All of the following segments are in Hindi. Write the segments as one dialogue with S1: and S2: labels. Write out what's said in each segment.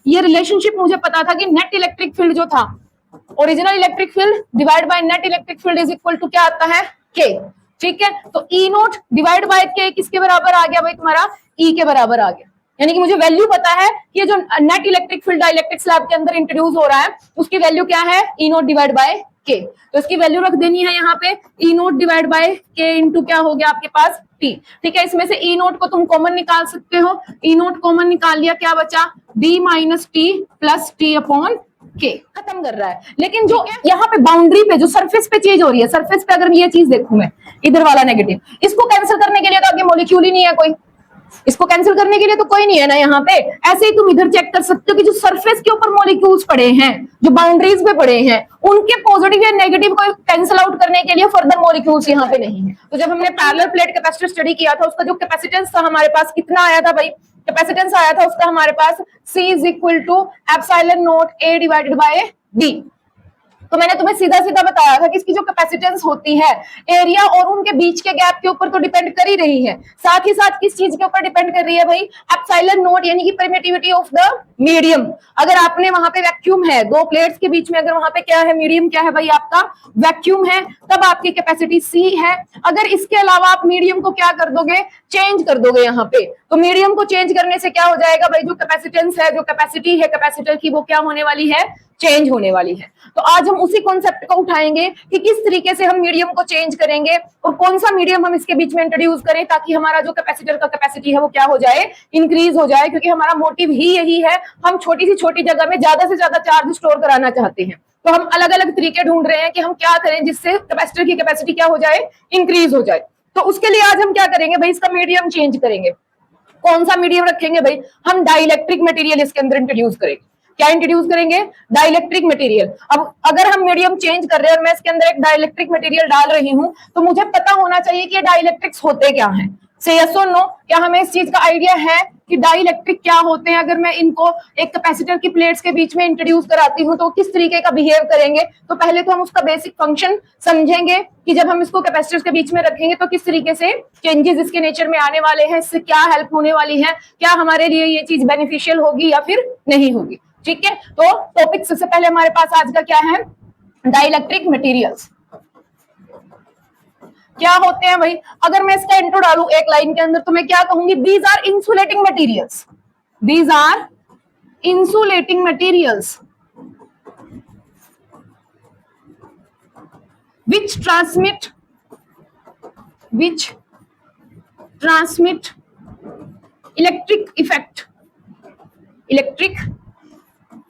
S1: ये रिलेशनशिप मुझे पता था कि नेट इलेक्ट्रिक फील्ड जो था, original electric field divide by net electric field is equal to क्या आता है, के। ठीक है, तो ई नोट डिवाइड बाय के किसके बराबर आ गया भाई, तुम्हारा ई के बराबर आ गया। यानी कि मुझे वैल्यू पता है कि ये जो net electric field dielectric slab के अंदर इंट्रोड्यूस हो रहा है उसकी वैल्यू क्या है, ई नोट डिवाइड बाय के। तो इसकी वैल्यू रख देनी है यहाँ पे, ई नोट डिवाइड बाय के इंटू क्या हो गया आपके पास, टी। ठीक है, इसमें से ई नोट को तुम कॉमन निकाल सकते हो, ई नोट कॉमन निकाल लिया, क्या बचा, D minus T plus T upon के। खत्म कर रहा है। लेकिन जो यहाँ पे बाउंड्री पे जो सरफेस पे चीज हो रही है, सरफेस पे अगर ये चीज देखूं मैं, इधर वाला नेगेटिव, इसको कैंसिल करने के लिए तो आगे मॉलिक्यूल ही नहीं है कोई, इसको कैंसिल करने के लिए तो कोई नहीं है ना यहाँ पे। ऐसे ही तुम इधर चेक कर सकते हो कि जो सरफेस के ऊपर मॉलिक्यूल्स पड़े हैं, जो बाउंड्रीज पे पड़े हैं, उनके पॉजिटिव या नेगेटिव को कैंसिल आउट करने के लिए फर्दर मॉलिक्यूल्स यहाँ पे नहीं है। तो जब हमने पैरेलल प्लेट कैपेसिटर स्टडी किया था, उसका जो कैपेसिटेंस था हमारे पास कितना आया था भाई, कैपेसिटेंस आया था उसका हमारे पास C is equal to epsilon naught A divided by D। तो मैंने तुम्हें सीधा सीधा बताया था कि इसकी जो कैपेसिटेंस होती है एरिया और उनके बीच के गैप के ऊपर तो डिपेंड कर ही रही है, साथ ही साथ किस चीज के ऊपर डिपेंड कर रही है भाई, एप्सिलॉन नॉट यानी कि परमिटिविटी ऑफ द मीडियम। अगर आपने वहां पे वैक्यूम है, दो प्लेट्स के बीच में अगर वहां पे क्या है, मीडियम क्या है भाई आपका, वैक्यूम है, तब आपकी कैपेसिटी C है। अगर इसके अलावा आप मीडियम को क्या कर दोगे, चेंज कर दोगे यहाँ पे, तो मीडियम को चेंज करने से क्या हो जाएगा भाई, जो कैपेसिटेंस है, जो कैपेसिटी है कैपेसिटर की, वो क्या होने वाली है, चेंज होने वाली है। तो आज हम उसी कॉन्सेप्ट को उठाएंगे कि किस तरीके से हम मीडियम को चेंज करेंगे और कौन सा मीडियम हम इसके बीच में इंट्रोड्यूस करें ताकि हमारा जो कैपेसिटर का कैपेसिटी है वो क्या हो जाए, इंक्रीज हो जाए। क्योंकि हमारा मोटिव ही यही है, हम छोटी सी छोटी जगह में ज्यादा से ज्यादा चार्ज स्टोर कराना चाहते हैं। तो हम अलग अलग तरीके ढूंढ रहे हैं कि हम क्या करें जिससे कैपेसिटर की कैपेसिटी क्या हो जाए, इंक्रीज हो जाए। तो उसके लिए आज हम क्या करेंगे भाई, इसका मीडियम चेंज करेंगे। कौन सा मीडियम रखेंगे भाई, हम डाइलेक्ट्रिक मटेरियल इसके अंदर इंट्रोड्यूस करेंगे। क्या इंट्रोड्यूस करेंगे, डाइलेक्ट्रिक मटेरियल। अब अगर हम मीडियम चेंज कर रहे हैं और मैं इसके अंदर एक डाइलेक्ट्रिक मटेरियल डाल रही हूं, तो मुझे पता होना चाहिए कि ये डाइलेक्ट्रिक्स होते क्या हैं। से यस और नो, क्या हमें इस चीज का आइडिया है कि डाइलेक्ट्रिक क्या होते हैं। अगर मैं इनको एक कैपेसिटर की प्लेट्स के बीच में इंट्रोड्यूस कराती हूँ तो किस तरीके का बिहेव करेंगे। तो पहले तो हम उसका बेसिक फंक्शन समझेंगे कि जब हम इसको कैपेसिटर्स के बीच में रखेंगे तो किस तरीके से चेंजेस इसके नेचर में आने वाले हैं, इससे क्या हेल्प होने वाली है, क्या हमारे लिए ये चीज बेनिफिशियल होगी या फिर नहीं होगी। ठीक है, तो टॉपिक सबसे पहले हमारे पास आज का क्या है, डाइलेक्ट्रिक मटेरियल्स क्या होते हैं भाई। अगर मैं इसका इंट्रो डालूं एक लाइन के अंदर तो मैं क्या कहूंगी, these are insulating materials, these are insulating materials which transmit electric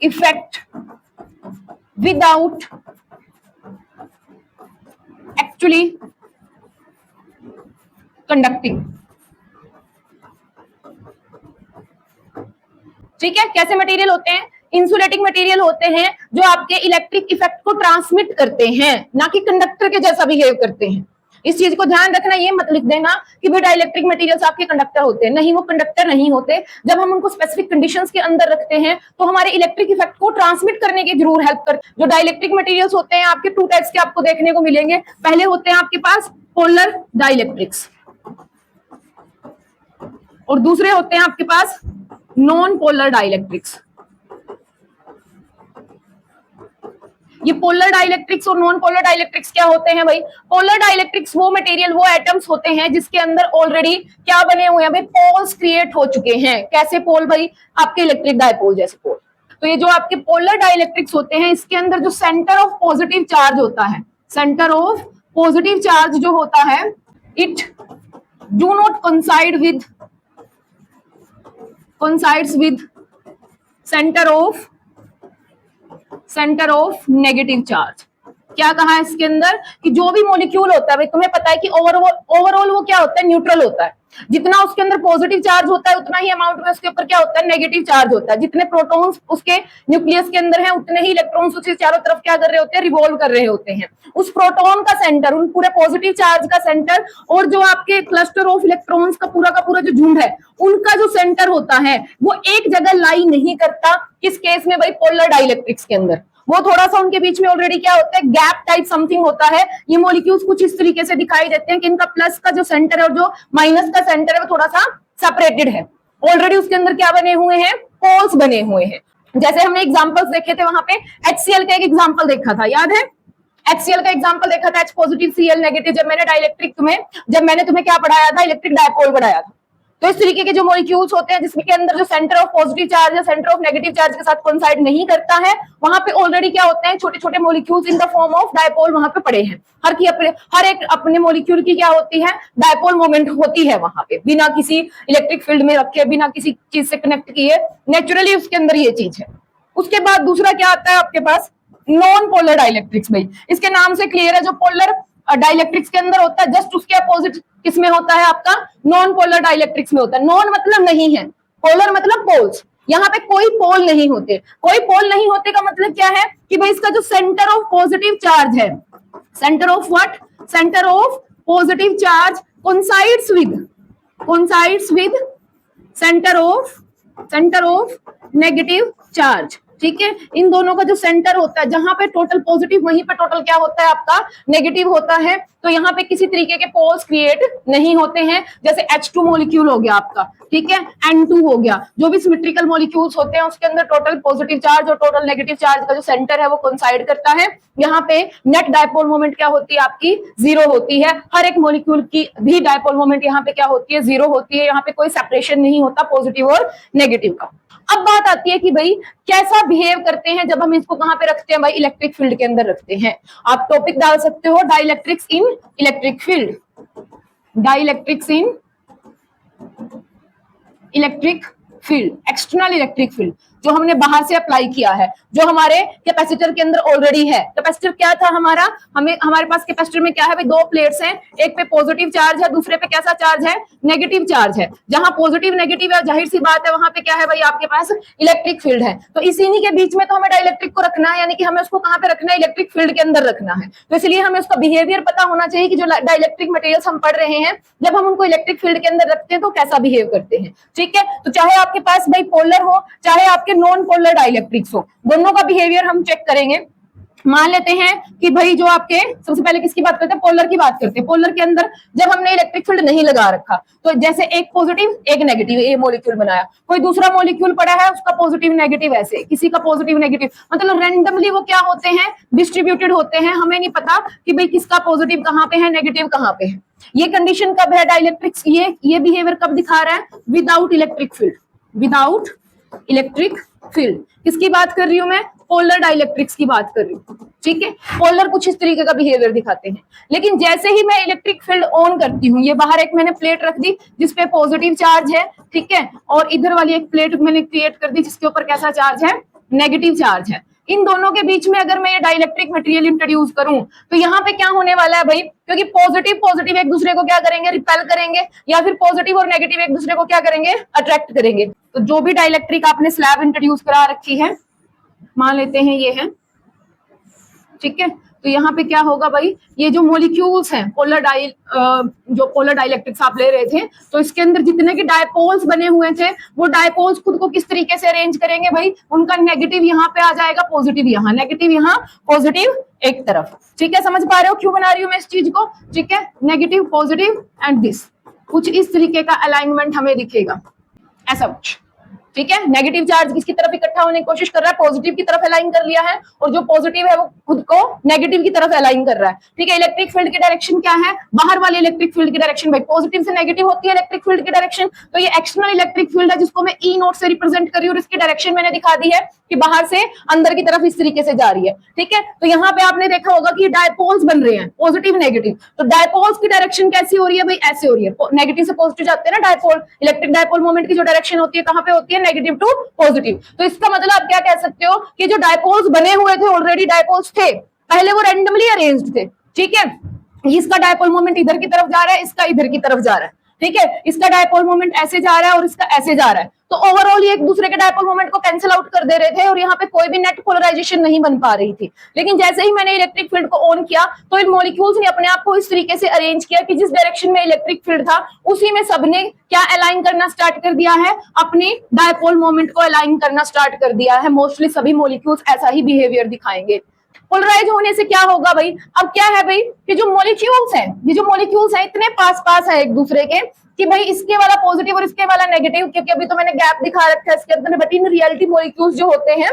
S1: effect without actually conducting। ठीक है, कैसे मटेरियल होते हैं, इंसुलेटिंग मटेरियल होते हैं जो आपके इलेक्ट्रिक इफेक्ट को ट्रांसमिट करते हैं, ना कि कंडक्टर के जैसा बिहेव करते हैं। इस चीज को ध्यान रखना, ये मत लिख देना कि भाई डाइलेक्ट्रिक मटेरियल्स आपके कंडक्टर होते हैं, नहीं, वो कंडक्टर नहीं होते। जब हम उनको स्पेसिफिक कंडीशंस के अंदर रखते हैं तो हमारे इलेक्ट्रिक इफेक्ट को ट्रांसमिट करने की जरूर हेल्प करते हैं। जो डाइलेक्ट्रिक मटेरियल्स होते हैं आपके टू टाइप्स के आपको देखने को मिलेंगे। पहले होते हैं आपके पास पोलर डाइलेक्ट्रिक्स और दूसरे होते हैं आपके पास नॉन पोलर डाइलेक्ट्रिक्स। ये पोलर डाइलेक्ट्रिक्स और नॉन पोलर डाइलेक्ट्रिक्स क्या होते हैं भाई, पोलर डाइलेक्ट्रिक्स वो मटेरियल, वो एटम्स होते हैं जिसके अंदर ऑलरेडी क्या बने हुए हैं भाई, पोल्स क्रिएट हो चुके हैं। कैसे पोल भाई, आपके इलेक्ट्रिक डायपोल जैसे पोल। तो ये जो आपके पोलर डाइलेक्ट्रिक्स होते हैं इसके अंदर जो सेंटर ऑफ पॉजिटिव चार्ज होता है, सेंटर ऑफ पॉजिटिव चार्ज जो होता है, it do not coincides with centre of negative charge. क्या कहा है इसके अंदर कि जो भी मॉलिक्यूल होता है भाई, तुम्हें पता है कि ओवरऑल वो क्या होता है, न्यूट्रल होता है। जितना उसके अंदर पॉजिटिव चार्ज होता है उतना ही अमाउंट में उसके ऊपर क्या होता है, नेगेटिव चार्ज होता है। जितने प्रोटॉन्स उसके न्यूक्लियस के अंदर हैं उतने ही इलेक्ट्रॉन्स उसके चारों तरफ क्या कर रहे होते हैं, रिवॉल्व कर रहे होते हैं। उस प्रोटॉन का सेंटर, उन पूरे पॉजिटिव चार्ज का सेंटर और जो आपके क्लस्टर ऑफ इलेक्ट्रॉन्स का पूरा जो झुंड है उनका जो सेंटर होता है वो एक जगह लाई नहीं करता। किस केस में भाई, पोलर डाइलेक्ट्रिक्स के अंदर वो थोड़ा सा उनके बीच में ऑलरेडी क्या होता है, गैप टाइप समथिंग होता है। ये मॉलिक्यूल्स कुछ इस तरीके से दिखाई देते हैं कि इनका प्लस का जो सेंटर है और जो माइनस का सेंटर है वो थोड़ा सा सेपरेटेड है। ऑलरेडी उसके अंदर क्या बने हुए हैं, पोल्स बने हुए हैं। जैसे हमने एग्जांपल्स देखे थे वहां पे HCl का एक एग्जांपल देखा था, याद है? HCl का एग्जांपल देखा था, H पॉजिटिव Cl नेगेटिव। जब मैंने तुम्हें क्या पढ़ाया था, इलेक्ट्रिक डायपोल पढ़ाया था। तो इस तरीके के जो मॉलिक्यूल्स होते हैं जिसके अंदर जो सेंटर ऑफ पॉजिटिव चार्ज या सेंटर ऑफ नेगेटिव चार्ज के साथ कोइंसाइड नहीं करता है, वहां पे ऑलरेडी क्या होते हैं, छोटे छोटे molecules in the form of dipole वहां पे पड़े हैं। हर एक अपने मॉलिक्यूल की क्या होती है, डायपोल मोमेंट होती है वहां पे, बिना किसी इलेक्ट्रिक फील्ड में रखे, बिना किसी चीज से कनेक्ट किए, नेचुरली उसके अंदर ये चीज है। उसके बाद दूसरा क्या आता है आपके पास, नॉन पोलर डाइलेक्ट्रिक्स। भाई इसके नाम से क्लियर है, जो पोलर डाइलेक्ट्रिक्स के अंदर होता है जस्ट उसके अपोजिट किसमें होता है आपका, नॉन पोलर डाइलेक्ट्रिक्स में होता है। नॉन मतलब नहीं है, पोलर मतलब पोल्स। यहाँ पे कोई पोल नहीं होते। कोई पोल नहीं होते का मतलब क्या है कि भाई इसका जो सेंटर ऑफ पॉजिटिव चार्ज है, centre of what, centre of positive charge coincides with centre of negative charge. ठीक है, इन दोनों का जो सेंटर होता है, जहां पे टोटल पॉजिटिव वहीं पे टोटल क्या होता है आपका, नेगेटिव होता है। तो यहाँ पे किसी तरीके के पोल्स क्रिएट नहीं होते हैं। जैसे H2 मॉलिक्यूल हो गया आपका, ठीक है, N2 हो गया, जो भी सिमेट्रिकल मॉलिक्यूल्स होते हैं उसके अंदर टोटल पॉजिटिव चार्ज और टोटल नेगेटिव चार्ज का जो सेंटर है वो कोइंसाइड करता है। यहाँ पे नेट डायपोल मोमेंट क्या होती है आपकी, 0 होती है। हर एक मॉलिक्यूल की भी डायपोल मोमेंट यहाँ पे क्या होती है, 0 होती है। यहाँ पे कोई सेपरेशन नहीं होता पॉजिटिव और नेगेटिव का। अब बात आती है कि भाई कैसा बिहेव करते हैं जब हम इसको कहां पे रखते हैं, भाई इलेक्ट्रिक फील्ड के अंदर रखते हैं। आप टॉपिक डाल सकते हो डाइलेक्ट्रिक्स इन इलेक्ट्रिक फील्ड, डाइलेक्ट्रिक्स इन electric field, external electric field जो हमने बाहर से अप्लाई किया है, जो हमारे कैपेसिटर के अंदर ऑलरेडी है। कैपेसिटर क्या था हमारा, हमारे पास कैपेसिटर में क्या है भाई, दो प्लेट्स हैं, एक पे पॉजिटिव चार्ज है, दूसरे पे कैसा चार्ज है, नेगेटिव चार्ज है। जहां पॉजिटिव नेगेटिव है, जाहिर सी बात है वहां पे क्या है भाई, आपके पास इलेक्ट्रिक फील्ड है। तो इसी के बीच में तो हमें डाइलेक्ट्रिक को रखना है, यानी कि हमें उसको कहां पे रखना है, इलेक्ट्रिक फील्ड के अंदर रखना है। तो इसलिए हमें उसका बिहेवियर पता होना चाहिए कि जो डाइलेक्ट्रिक मटेरियल्स हम पढ़ रहे हैं, जब हम उनको इलेक्ट्रिक फील्ड के अंदर रखते हैं तो कैसा बिहेव करते हैं। ठीक है, तो चाहे आपके पास भाई पोलर हो, चाहे आपके नॉन पोलर डाइलेक्ट्रिक्स हो, दोनों का बिहेवियर हम चेक करेंगे। मान लेते हैं कि भाई जो आपके, सबसे पहले किसकी बात करते हैं, पोलर की बात करते हैं। पोलर के अंदर जब हमने इलेक्ट्रिक फील्ड नहीं लगा रखा, तो जैसे एक पॉजिटिव एक नेगेटिव ए मॉलिक्यूल बनाया, कोई दूसरा मॉलिक्यूल पड़ा है उसका पॉजिटिव नेगेटिव, ऐसे किसी का पॉजिटिव नेगेटिव, मतलब रैंडमली वो क्या होते हैं, डिस्ट्रीब्यूटेड होते हैं। हमें नहीं पता कि भाई किसका पॉजिटिव कहाँ पे है, नेगेटिव कहाँ पे है। ये कंडीशन कब है डाइलेक्ट्रिक्स, ये बिहेवियर कब दिखा रहा है, without electric field, without electric field. किसकी बात कर रही हूं मैं, पोलर डाइलेक्ट्रिक्स की बात कर रही हूँ। ठीक है, पोलर कुछ इस तरीके का बिहेवियर दिखाते हैं। लेकिन जैसे ही मैं इलेक्ट्रिक फील्ड ऑन करती हूँ, ये बाहर एक मैंने प्लेट रख दी जिसपे पॉजिटिव चार्ज है, ठीक है, और इधर वाली एक प्लेट मैंने क्रिएट कर दी जिसके ऊपर कैसा चार्ज है, नेगेटिव चार्ज है। इन दोनों के बीच में अगर मैं ये डाइलेक्ट्रिक मटेरियल इंट्रोड्यूस करूं तो यहाँ पे क्या होने वाला है भाई, क्योंकि पॉजिटिव एक दूसरे को क्या करेंगे, रिपेल करेंगे, या फिर पॉजिटिव और नेगेटिव एक दूसरे को क्या करेंगे, अट्रैक्ट करेंगे। तो जो भी डाइलेक्ट्रिक आपने स्लैब इंट्रोड्यूस करा रखी है, मान लेते हैं ये है, ठीक है, तो यहाँ पे क्या होगा भाई, ये जो मॉलिक्यूल्स हैं जो पोलर डाइलेक्ट्रिक्स आप ले रहे थे, तो इसके अंदर जितने के डायपोल्स बने हुए थे, वो डायपोल्स खुद को किस तरीके से अरेंज करेंगे भाई, उनका नेगेटिव यहाँ पे आ जाएगा, पॉजिटिव यहाँ, नेगेटिव यहाँ, पॉजिटिव एक तरफ। ठीक है, समझ पा रहे हो क्यों बना रही हूँ मैं इस चीज को। ठीक है, नेगेटिव पॉजिटिव एंड दिस, कुछ इस तरीके का अलाइनमेंट हमें दिखेगा, ऐसा कुछ। ठीक है, नेगेटिव चार्ज किसकी तरफ इकट्ठा होने की कोशिश कर रहा है, पॉजिटिव की तरफ अलाइन कर लिया है, और जो पॉजिटिव है वो खुद को नेगेटिव की तरफ अलाइन कर रहा है। ठीक है, इलेक्ट्रिक फील्ड की डायरेक्शन क्या है, बाहर वाले इलेक्ट्रिक फील्ड की डायरेक्शन भाई पॉजिटिव से नेगेटिव होती है इलेक्ट्रिक फील्ड की डायरेक्शन। तो ये एक्सटर्नल इलेक्ट्रिक फील्ड है जिसको मैं ई नोट से रिप्रेजेंट कर रही हूँ, और इसकी डायरेक्शन मैंने दिखा दी है कि बाहर से अंदर की तरफ इस तरीके से जा रही है। ठीक है, तो यहाँ पे आपने देखा होगा कि डायपोल्स बन रहे हैं, पॉजिटिव नेगेटिव। तो डायपोल्स की डायरेक्शन कैसी हो रही है भाई, ऐसे हो रही है, नेगेटिव से पॉजिटिव जाते हैं ना डायपोल। इलेक्ट्रिक डायपोल मोमेंट की जो डायरेक्शन होती है कहाँ पे होती है, नेगेटिव टू पॉजिटिव। तो इसका मतलब आप क्या कह सकते हो कि जो डायपोल्स बने हुए थे, ऑलरेडी डायपोल्स थे, पहले वो रैंडमली अरेंज्ड थे। ठीक है, इसका डायपोल मोमेंट इधर की तरफ जा रहा है, इसका इधर की तरफ जा रहा है। ठीक है, इसका डायपोल मोमेंट ऐसे जा रहा है और इसका ऐसे जा रहा है। तो ओवरऑल ये एक दूसरे के डायपोल मोमेंट को कैंसिल आउट कर दे रहे थे, और यहाँ पे कोई भी नेट पोलराइजेशन नहीं बन पा रही थी। लेकिन जैसे ही मैंने इलेक्ट्रिक फील्ड को ऑन किया, तो इन मॉलिक्यूल्स ने अपने आप को इस तरीके से अरेंज किया कि जिस डायरेक्शन में इलेक्ट्रिक फील्ड था उसी में सबने क्या अलाइन करना स्टार्ट कर दिया है, अपनी डायपोल मोमेंट को अलाइन करना स्टार्ट कर दिया है। मोस्टली सभी मॉलिक्यूल्स ऐसा ही बिहेवियर दिखाएंगे। पोलराइज होने से क्या होगा भाई, अब क्या है भाई कि जो मॉलिक्यूल्स हैं, ये जो मॉलिक्यूल्स हैं इतने पास पास है एक दूसरे के कि भाई इसके वाला पॉजिटिव और इसके वाला नेगेटिव, क्योंकि अभी तो मैंने गैप दिखा रखा है इसके अंदर, बट इन रियलिटी मॉलिक्यूल्स जो होते हैं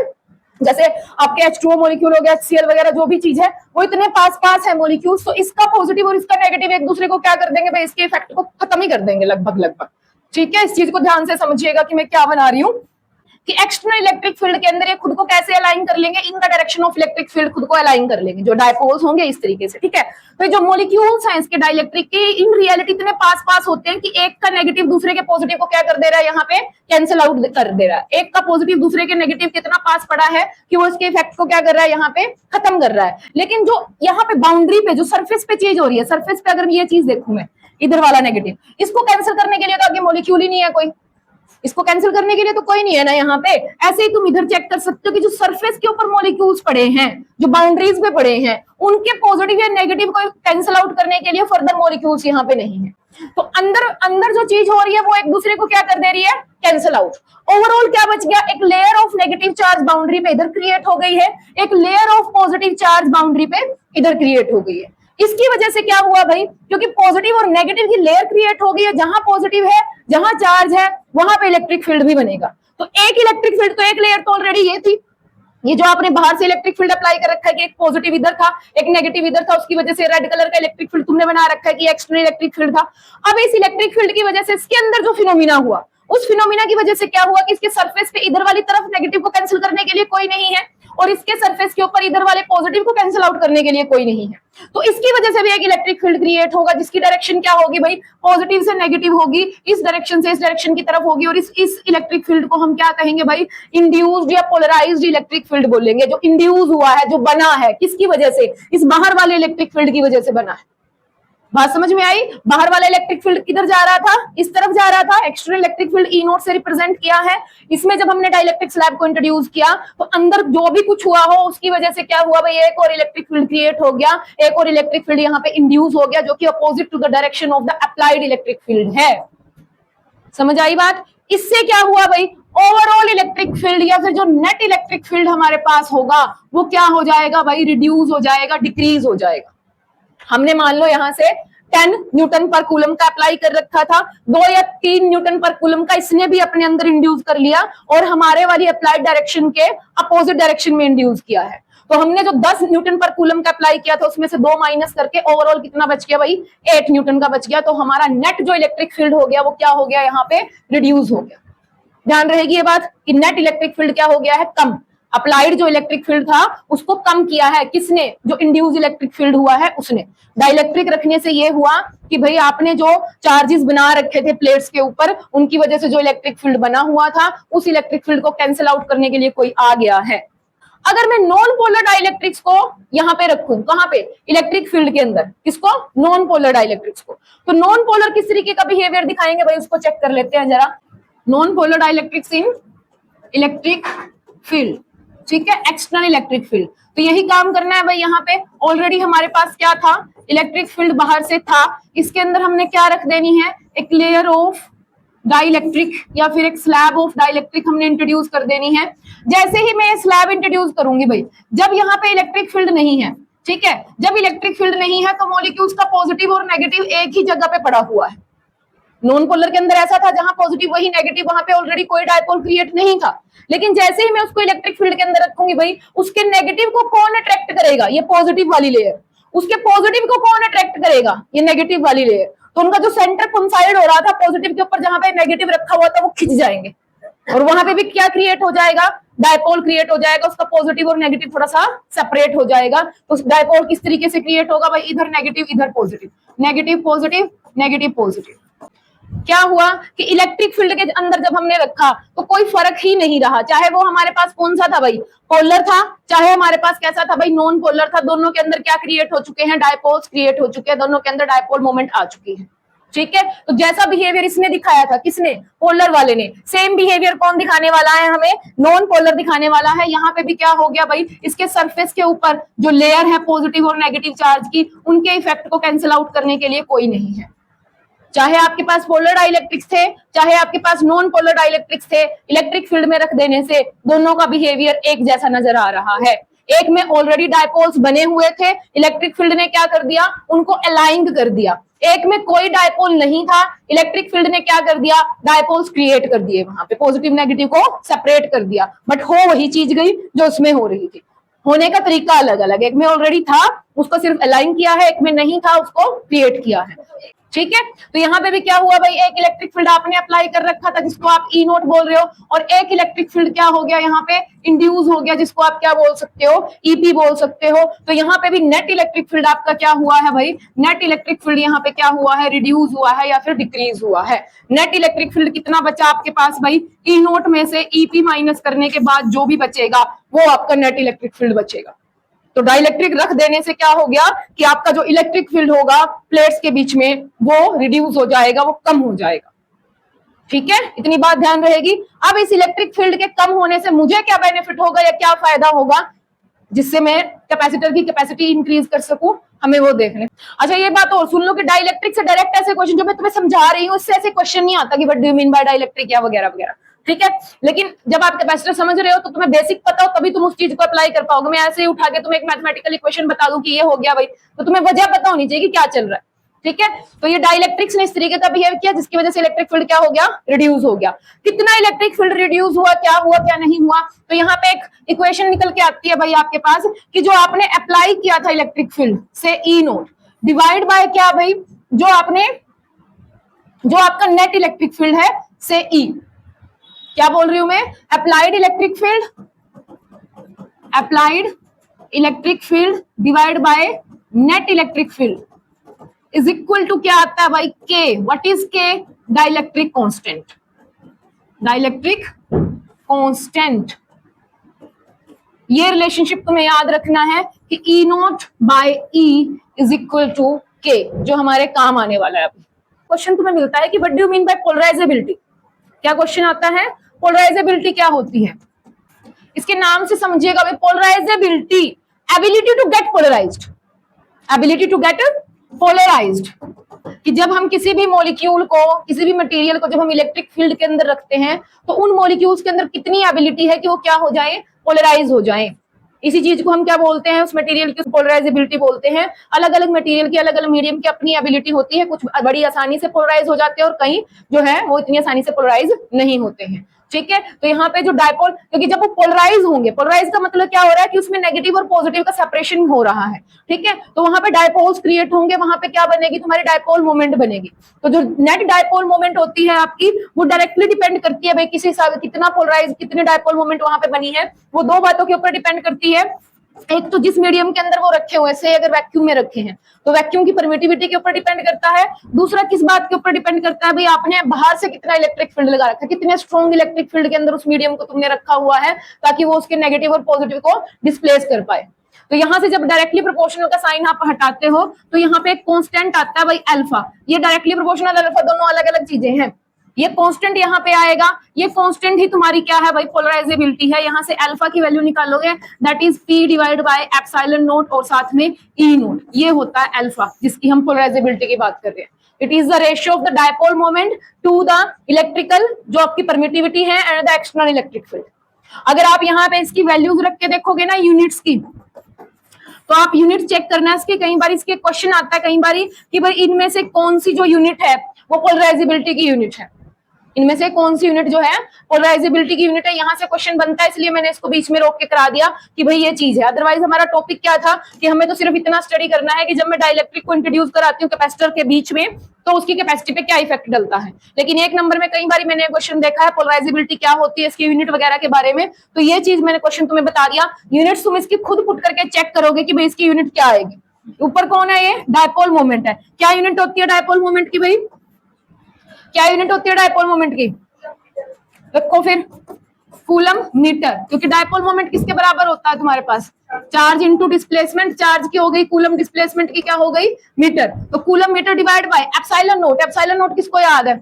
S1: जैसे आपके H2O मॉलिक्यूल हो गया, HCl वगैरह जो भी चीज है वो इतने पास पास है मॉलिक्यूल्स, तो इसका पॉजिटिव और इसका नेगेटिव एक दूसरे को क्या कर देंगे भाई, इसके इफेक्ट को खत्म ही कर देंगे लगभग लगभग। ठीक है, इस चीज को ध्यान से समझिएगा कि मैं क्या बना रही हूँ कि एक्सटर्नल इलेक्ट्रिक फील्ड के अंदर ये खुद को कैसे अलाइन कर लेंगे, in the direction of electric field खुद को अलाइन कर लेंगे, जो डायपोल्स होंगे इस तरीके से। ठीक है, तो जो मॉलिक्यूल्स हैं इसके डाइलेक्ट्रिक के इन रियलिटी इतने पास पास होते हैं कि एक का नेगेटिव दूसरे के पॉजिटिव को क्या कर दे रहा है, यहाँ पे कैंसिल आउट कर दे रहा है। एक का पॉजिटिव दूसरे के नेगेटिव कितना पास पड़ा है कि वो इसके इफेक्ट को क्या कर रहा है, यहाँ पे खत्म कर रहा है। लेकिन जो यहाँ पे बाउंड्री पे जो सरफेस पे चीज हो रही है, सरफेस पे अगर ये चीज देखूं मैं, इधर वाला नेगेटिव, इसको कैंसिल करने के लिए तो आगे मॉलिक्यूल ही नहीं है कोई, इसको कैंसिल करने के लिए तो कोई नहीं है ना यहाँ पे। ऐसे ही तुम इधर चेक कर सकते हो कि जो सरफेस के ऊपर मॉलिक्यूल्स पड़े हैं, जो बाउंड्रीज पे पड़े हैं, उनके पॉजिटिव या नेगेटिव को कैंसिल आउट करने के लिए फर्दर मॉलिक्यूल्स यहाँ पे नहीं है। तो अंदर अंदर जो चीज हो रही है वो एक दूसरे को क्या कर दे रही है, कैंसिल आउट। ओवरऑल क्या बच गया, एक layer of negative charge boundary पे इधर क्रिएट हो गई है, एक layer of positive charge boundary पे इधर क्रिएट हो गई है। इसकी वजह से क्या हुआ भाई, क्योंकि पॉजिटिव और नेगेटिव की लेयर क्रिएट हो गई है, जहां पॉजिटिव है जहां चार्ज है वहां पे इलेक्ट्रिक फील्ड भी बनेगा। तो एक इलेक्ट्रिक फील्ड, तो एक लेयर तो ऑलरेडी ये थी, ये जो आपने बाहर से इलेक्ट्रिक फील्ड अप्लाई कर रखा है कि एक पॉजिटिव इधर था एक नेगेटिव इधर था, उसकी वजह से रेड कलर का इलेक्ट्रिक फील्ड तुमने बना रखा है कि एक्सटर्नल इलेक्ट्रिक फील्ड था। अब इस इलेक्ट्रिक फील्ड की वजह से इसके अंदर जो फिनोमिना हुआ, उस फिनोमिना की वजह से क्या हुआ कि इसके सरफेस पे इधर वाली तरफ नेगेटिव को कैंसिल करने के लिए कोई नहीं है, और इसके सरफेस के ऊपर इधर वाले पॉजिटिव को कैंसिल आउट करने के लिए कोई नहीं है। तो इसकी वजह से भी एक इलेक्ट्रिक फील्ड क्रिएट होगा, जिसकी डायरेक्शन क्या होगी भाई, पॉजिटिव से नेगेटिव होगी, इस डायरेक्शन से इस डायरेक्शन की तरफ होगी, और इस इलेक्ट्रिक फील्ड को हम क्या कहेंगे भाई, इंड्यूस्ड या पोलराइज्ड इलेक्ट्रिक फील्ड बोलेंगे। जो इंड्यूस हुआ है, जो बना है, किसकी वजह से, इस बाहर वाले इलेक्ट्रिक फील्ड की वजह से बना है। बात समझ में आई, बाहर वाला इलेक्ट्रिक फील्ड किधर जा रहा था, इस तरफ जा रहा था, external electric field E note से रिप्रेजेंट किया है। इसमें जब हमने डाइलेक्ट्रिक स्लैब को इंट्रोड्यूस किया तो अंदर जो भी कुछ हुआ हो उसकी वजह से क्या हुआ भाई, एक और इलेक्ट्रिक फील्ड क्रिएट हो गया, एक और इलेक्ट्रिक फील्ड यहाँ पे इंड्यूस हो गया, जो कि opposite to the direction of the applied electric field है। समझ आई बात। इससे क्या हुआ भाई, ओवरऑल इलेक्ट्रिक फील्ड या फिर जो नेट इलेक्ट्रिक फील्ड हमारे पास होगा वो क्या हो जाएगा भाई, रिड्यूस हो जाएगा, डिक्रीज हो जाएगा। हमने मान लो यहां से 10 न्यूटन पर कूलम का अप्लाई कर रखा था, 2 या 3 न्यूटन पर कूलम का इसने भी अपने अंदर इंड्यूस कर लिया और हमारे वाली अप्लाइड डायरेक्शन के अपोजिट डायरेक्शन में इंड्यूस किया है। तो हमने जो 10 न्यूटन पर कूलम का अप्लाई किया था उसमें से 2 माइनस करके ओवरऑल कितना बच गया भाई, 8 न्यूटन का बच गया। तो हमारा नेट जो इलेक्ट्रिक फील्ड हो गया वो क्या हो गया, यहाँ पे रिड्यूस हो गया। ध्यान रहेगी ये बात कि नेट इलेक्ट्रिक फील्ड क्या हो गया है, कम। अप्लाइड जो इलेक्ट्रिक फील्ड था उसको कम किया है किसने, जो इंड्यूस इलेक्ट्रिक फील्ड हुआ है उसने। डाइलेक्ट्रिक रखने से ये हुआ कि भाई आपने जो चार्जेस बना रखे थे प्लेट्स के ऊपर, उनकी वजह से जो इलेक्ट्रिक फील्ड बना हुआ था उस इलेक्ट्रिक फील्ड को कैंसिल आउट करने के लिए कोई आ गया है। अगर मैं नॉन पोलर डाइलेक्ट्रिक्स को यहाँ पे रखूं, कहां पे, इलेक्ट्रिक फील्ड के अंदर, किसको, नॉन पोलर डाइलेक्ट्रिक्स को, तो नॉन पोलर किस तरीके का बिहेवियर दिखाएंगे भाई, उसको चेक कर लेते हैं जरा। नॉन पोलर डाइलेक्ट्रिक्स इन इलेक्ट्रिक फील्ड, ठीक है, एक्सटर्नल इलेक्ट्रिक फील्ड। तो यही काम करना है भाई। यहाँ पे ऑलरेडी हमारे पास क्या था, इलेक्ट्रिक फील्ड बाहर से था, इसके अंदर हमने क्या रख देनी है, एक लेयर ऑफ डाइलेक्ट्रिक या फिर एक स्लैब ऑफ डाइलेक्ट्रिक हमने इंट्रोड्यूस कर देनी है। जैसे ही मैं स्लैब इंट्रोड्यूस करूंगी भाई, जब यहाँ पे इलेक्ट्रिक फील्ड नहीं है, ठीक है, जब इलेक्ट्रिक फील्ड नहीं है तो मॉलिक्यूल्स का पॉजिटिव और नेगेटिव एक ही जगह पे पड़ा हुआ है। नॉन पोलर के अंदर ऐसा था जहां पॉजिटिव वही नेगेटिव, वहां पे ऑलरेडी कोई डायपोल क्रिएट नहीं था। लेकिन जैसे ही मैं उसको इलेक्ट्रिक फील्ड के अंदर रखूंगी भाई, उसके नेगेटिव को कौन अट्रैक्ट करेगा, ये पॉजिटिव वाली लेयर, उसके पॉजिटिव को कौन अट्रैक्ट करेगा, ये नेगेटिव वाली लेयर। तो उनका जो सेंटर कोइंसाइड हो रहा था पॉजिटिव के ऊपर, जहां पे नेगेटिव रखा हुआ था वो खिंच जाएंगे और वहां पे भी क्या क्रिएट हो जाएगा, डायपोल क्रिएट हो जाएगा, उसका पॉजिटिव और नेगेटिव थोड़ा सा सेपरेट हो जाएगा। तो डायपोल किस तरीके से क्रिएट होगा भाई, इधर नेगेटिव इधर positive, negative positive negative positive. क्या हुआ कि इलेक्ट्रिक फील्ड के अंदर जब हमने रखा तो कोई फर्क ही नहीं रहा, चाहे वो हमारे पास कौन सा था भाई, पोलर था, चाहे हमारे पास कैसा था भाई, नॉन पोलर था, दोनों के अंदर क्या क्रिएट हो चुके हैं, डायपोल्स क्रिएट हो चुके हैं, दोनों के अंदर डायपोल मोमेंट आ चुकी है। ठीक है, तो जैसा बिहेवियर इसने दिखाया था, किसने, पोलर वाले ने, सेम बिहेवियर कौन दिखाने वाला है हमें, नॉन पोलर दिखाने वाला है। यहाँ पे भी क्या हो गया भाई, इसके सरफेस के ऊपर जो लेयर है पॉजिटिव और नेगेटिव चार्ज की, उनके इफेक्ट को कैंसिल आउट करने के लिए कोई नहीं है। चाहे आपके पास पोलर डाइलेक्ट्रिक्स थे, चाहे आपके पास नॉन पोलर डाइलेक्ट्रिक्स थे, इलेक्ट्रिक फील्ड में रख देने से दोनों का बिहेवियर एक जैसा नजर आ रहा है। एक में ऑलरेडी डायपोल्स बने हुए थे, इलेक्ट्रिक फील्ड ने क्या कर दिया, उनको अलाइंड कर दिया। एक में कोई डायपोल नहीं था, इलेक्ट्रिक फील्ड ने क्या कर दिया, डायपोल्स क्रिएट कर दिए, वहां पे पॉजिटिव नेगेटिव को सेपरेट कर दिया, बट हो वही चीज गई जो उसमें हो रही थी। होने का तरीका अलग अलग, एक में ऑलरेडी था उसको सिर्फ अलाइन किया है, एक में नहीं था उसको क्रिएट किया है। ठीक है, तो यहाँ पे भी क्या हुआ भाई, एक इलेक्ट्रिक फील्ड आपने अप्लाई कर रखा था जिसको आप ई नोट बोल रहे हो, और एक इलेक्ट्रिक फील्ड क्या हो गया यहाँ पे, इंड्यूस हो गया, जिसको आप क्या बोल सकते हो, ईपी बोल सकते हो। तो यहाँ पे भी नेट इलेक्ट्रिक फील्ड आपका क्या हुआ है भाई, नेट इलेक्ट्रिक फील्ड यहाँ पे क्या हुआ है, रिड्यूस हुआ है या फिर डिक्रीज हुआ है। नेट इलेक्ट्रिक फील्ड कितना बचा आपके पास भाई, ई नोट में से ईपी माइनस करने के बाद जो भी बचेगा वो आपका नेट इलेक्ट्रिक फील्ड बचेगा। तो डाइलेक्ट्रिक रख देने से क्या हो गया कि आपका जो इलेक्ट्रिक फील्ड होगा प्लेट्स के बीच में वो रिड्यूस हो जाएगा, वो कम हो जाएगा। ठीक है, इतनी बात ध्यान रहेगी। अब इस इलेक्ट्रिक फील्ड के कम होने से मुझे क्या बेनिफिट होगा या क्या फायदा होगा, जिससे मैं कैपेसिटर की कैपेसिटी इंक्रीज कर सकूं, हमें वो देख लें। अच्छा ये बात और सुन लो कि डाइलेक्ट्रिक से डायरेक्ट ऐसे क्वेश्चन जो मैं तुम्हें समझा रही हूँ उससे ऐसे क्वेश्चन नहीं आता कि what do you mean by dielectric या वगैरह वगैरह। ठीक है, लेकिन जब आप कैपेसिटर समझ रहे हो तो तुम्हें बेसिक पता हो तभी तुम उस चीज को अप्लाई कर पाओगे। मैं ऐसे ही उठा के तुम्हें एक मैथमेटिकल इक्वेशन बता दूं कि ये हो गया भाई, तो तुम्हें वजह पता होनी चाहिए कि क्या चल रहा है। ठीक है, तो ये डाइलेक्ट्रिक्स ने इस तरीके का बिहेव किया जिसकी वजह से इलेक्ट्रिक फील्ड क्या हो गया, रिड्यूस हो गया। कितना इलेक्ट्रिक फील्ड रिड्यूस हुआ, क्या नहीं हुआ, तो यहाँ पे एक इक्वेशन निकल के आती है भाई आपके पास कि जो आपने अप्लाई किया था इलेक्ट्रिक फील्ड से ई नोट डिवाइड बाय क्या भाई, जो आपका नेट इलेक्ट्रिक फील्ड है से ई, क्या बोल रही हूं मैं, applied electric field divide by net electric field is equal to क्या आता है भाई, K. What is K, dielectric constant. ये रिलेशनशिप तुम्हें याद रखना है कि E naught by E is equal to K, जो हमारे काम आने वाला है। क्वेश्चन तुम्हें मिलता है कि what do you mean by polarisability, क्या क्वेश्चन आता है, पोलराइजेबिलिटी क्या होती है, इसके नाम से समझिएगा भाई। Polarisability, ability to get polarised, कि जब हम किसी भी मॉलिक्यूल को, किसी भी मटेरियल को जब हम इलेक्ट्रिक फील्ड के अंदर रखते हैं तो उन मॉलिक्यूल्स के अंदर कितनी एबिलिटी है कि वो क्या हो जाए, पोलराइज हो जाए। इसी चीज को हम क्या बोलते हैं, उस मटेरियल की पोलराइजेबिलिटी बोलते हैं। अलग अलग मटेरियल की, अलग अलग मीडियम की अपनी एबिलिटी होती है, कुछ बड़ी आसानी से पोलराइज हो जाते हैं और कई जो है वो इतनी आसानी से पोलराइज नहीं होते हैं। ठीक है, तो यहाँ पे जो डायपोल, क्योंकि जब वो पोलराइज होंगे, पोलराइज का मतलब क्या हो रहा है कि उसमें नेगेटिव और पॉजिटिव का सेपरेशन हो रहा है। ठीक है, तो वहां पे डायपोल्स क्रिएट होंगे, वहां पे क्या बनेगी, तुम्हारी डायपोल मोमेंट बनेगी। तो जो नेट डायपोल मोमेंट होती है आपकी, वो डायरेक्टली डिपेंड करती है भाई किसी हिसाब, कितना पोलराइज, कितने डायपोल मोमेंट वहां पे बनी है, वो दो बातों के ऊपर डिपेंड करती है। एक तो जिस मीडियम के अंदर वो रखे हुए, से अगर वैक्यूम में रखे हैं तो वैक्यूम की परमिटिविटी के ऊपर डिपेंड करता है। दूसरा किस बात के ऊपर डिपेंड करता है भाई, आपने बाहर से कितना इलेक्ट्रिक फील्ड लगा रखा है, कितने स्ट्रॉन्ग इलेक्ट्रिक फील्ड के अंदर उस मीडियम को तुमने रखा हुआ है ताकि वो उसके नेगेटिव और पॉजिटिव को डिस्प्लेस कर पाए। तो यहाँ से जब डायरेक्टली प्रोपोर्शनल का साइन आप हटाते हो तो यहाँ पे एक कांस्टेंट आता है भाई अल्फा। ये डायरेक्टली प्रोपोर्शनल अल्फा दोनों अलग अलग चीजें हैं। ये कांस्टेंट यहाँ पे आएगा, ये कांस्टेंट ही तुम्हारी क्या है भाई, पोलराइजेबिलिटी है। यहाँ से अल्फा की वैल्यू निकालोगे, that is P divide by epsilon note और साथ में ई नोट, ये होता है अल्फा जिसकी हम पोलराइजेबिलिटी की बात कर रहे हैं। It is the ratio of the dipole moment to the electrical, जो आपकी परमिटिविटी है, and the external electric field. अगर आप यहाँ पे इसकी वैल्यूज रख के देखोगे ना यूनिट्स की, तो आप यूनिट चेक करना है इसके। कई बार इसके क्वेश्चन आता है कई बार कि भाई इनमें से कौन सी जो यूनिट है वो पोलराइजेबिलिटी की यूनिट है, इनमें से कौन सी यूनिट जो है पोलराइजेबिलिटी की यूनिट है। यहाँ से क्वेश्चन बनता है, इसलिए मैंने इसको बीच में रोक के करा दिया कि भाई ये चीज है। अदरवाइज हमारा टॉपिक क्या था कि हमें तो सिर्फ इतना स्टडी करना है कि जब मैं डाइलेक्ट्रिक को इंट्रोड्यूस कराती हूँ कैपेसिटर के बीच में तो उसकी कैपेसिटी पे क्या इफेक्ट डलता है। लेकिन एक नंबर में कई बार मैंने क्वेश्चन देखा है पोलराइजेबिलिटी क्या होती है, इसकी यूनिट वगैरह के बारे में, तो ये चीज मैंने क्वेश्चन तुम्हें बता दिया। यूनिट्स तुम इसकी खुद पुट करके चेक करोगे कि भाई इसकी यूनिट क्या आएगी। ऊपर कौन है, ये डायपोल मोमेंट है। क्या यूनिट होती है डायपोल मोमेंट की भाई, क्या यूनिट होती है डायपोल मोमेंट की, रखो फिर कूलम मीटर, क्योंकि डायपोल मोमेंट किसके बराबर होता है तुम्हारे पास, चार्ज इनटू डिस्प्लेसमेंट। चार्ज की हो गई कूलम, डिस्प्लेसमेंट की क्या हो गई मीटर। तो coulomb metre divide by epsilon naught. Epsilon naught किसको याद है,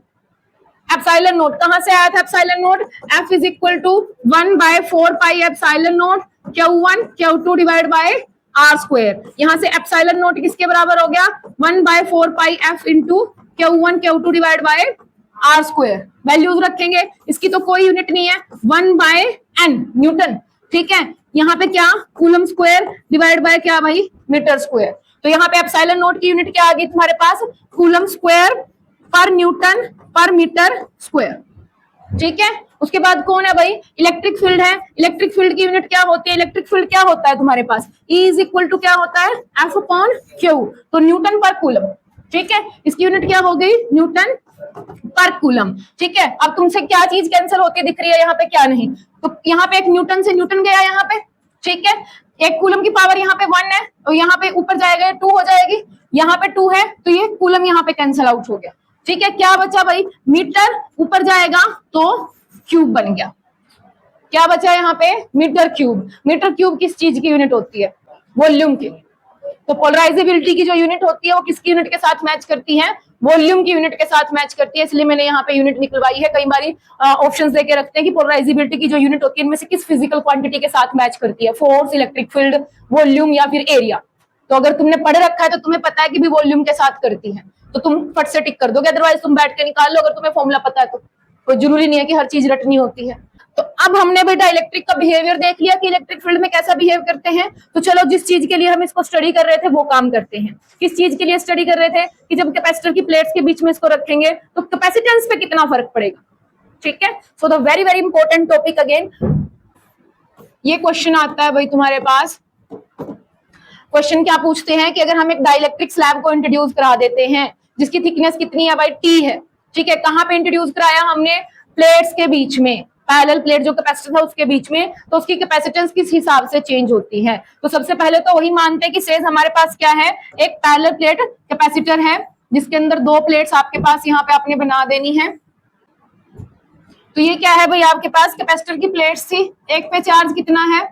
S1: एप्सिलॉन नोट कहां से आया था epsilon naught, F is equal to 1/4 pi epsilon naught Q1 Q2 divide by R square. यहां से एप्सिलॉन नोट किसके बराबर हो गया, 1/4 pi F into Q1 Q2 divide by R square. Values रखेंगे, इसकी तो कोई यूनिट नहीं है, 1/n न्यूटन। ठीक है। यहाँ पे क्या, कूलम स्क्वायर डिवाइड बाय क्या भाई, मीटर स्क्वायर। तो यहाँ पे एप्सिलॉन नोट की यूनिट क्या आ गई तुम्हारे पास, कूलम स्क्वायर पर न्यूटन पर मीटर स्क्वायर। ठीक है। उसके बाद कौन है भाई, इलेक्ट्रिक फील्ड है। इलेक्ट्रिक फील्ड की यूनिट क्या होती है, इलेक्ट्रिक फील्ड क्या होता है तुम्हारे पास, E इज इक्वल टू क्या होता है, F अपॉन Q, तो न्यूटन पर कूलम। ठीक है, इसकी यूनिट क्या हो गई, न्यूटन पर कूलम। ठीक है, अब तुमसे क्या चीज कैंसिल होती दिख रही है यहाँ पे, क्या नहीं, तो यहाँ पे एक न्यूटन से न्यूटन गया यहाँ पे। ठीक है, एक कूलम की पावर यहाँ पे 1 है, तो यहाँ पे ऊपर जाएगा 2 हो जाएगी, यहाँ पे 2 है तो ये कूलम यहाँ पे कैंसिल आउट हो गया। ठीक है, क्या बचा भाई, मीटर ऊपर जाएगा तो क्यूब बन गया। क्या बचा यहाँ पे, मीटर क्यूब। मीटर क्यूब किस चीज की यूनिट होती है, वॉल्यूम की। तो पोलराइजेबिलिटी की जो यूनिट होती है वो किसकी यूनिट के साथ मैच करती है, वॉल्यूम की यूनिट के साथ मैच करती है। इसलिए मैंने यहाँ पे यूनिट निकलवाई है। कई बारी ऑप्शंस देके रखते हैं कि पोलराइजेबिलिटी की जो यूनिट होती है इनमें से किस फिजिकल क्वांटिटी के साथ मैच करती है, फोर्स, इलेक्ट्रिक फील्ड, वॉल्यूम या फिर एरिया। तो अगर तुमने पढ़ रखा है तो तुम्हें पता है कि भी वॉल्यूम के साथ करती है, तो तुम फट से टिक कर दोगे, अदरवाइज तुम बैठ के निकाल लो अगर तुम्हें फॉर्मूला पता है तो। कोई जरूरी नहीं है कि हर चीज रटनी होती है। तो अब हमने भी डाइलेक्ट्रिक का बिहेवियर देख लिया कि इलेक्ट्रिक फील्ड में कैसा बिहेव करते हैं। तो चलो जिस चीज के लिए हम इसको स्टडी कर रहे थे वो काम करते हैं। किस चीज के लिए स्टडी कर रहे थे कि जब कैपेसिटर की प्लेट्स के बीच में इसको रखेंगे तो कैपेसिटेंस पे कितना फर्क पड़ेगा। ठीक है, so the very very important topic again, ये क्वेश्चन आता है भाई तुम्हारे पास। क्वेश्चन क्या पूछते हैं कि अगर हम एक डाइलेक्ट्रिक स्लैब को इंट्रोड्यूस करा देते हैं जिसकी थिकनेस कितनी है भाई, T है। ठीक है, कहां पे इंट्रोड्यूस कराया हमने, प्लेट्स के बीच में, पैरेलल प्लेट जो कैपेसिटर था उसके बीच में, तो उसकी कैपेसिटेंस किस हिसाब से चेंज होती है। तो सबसे पहले तो वही मानते हैं कि सेज हमारे पास क्या है, एक पैरेलल प्लेट कैपेसिटर है जिसके अंदर 2 प्लेट्स आपके पास यहाँ पे आपने बना देनी है। तो ये क्या है भाई, आपके पास कैपेसिटर की प्लेट्स थी, एक पे चार्ज कितना है,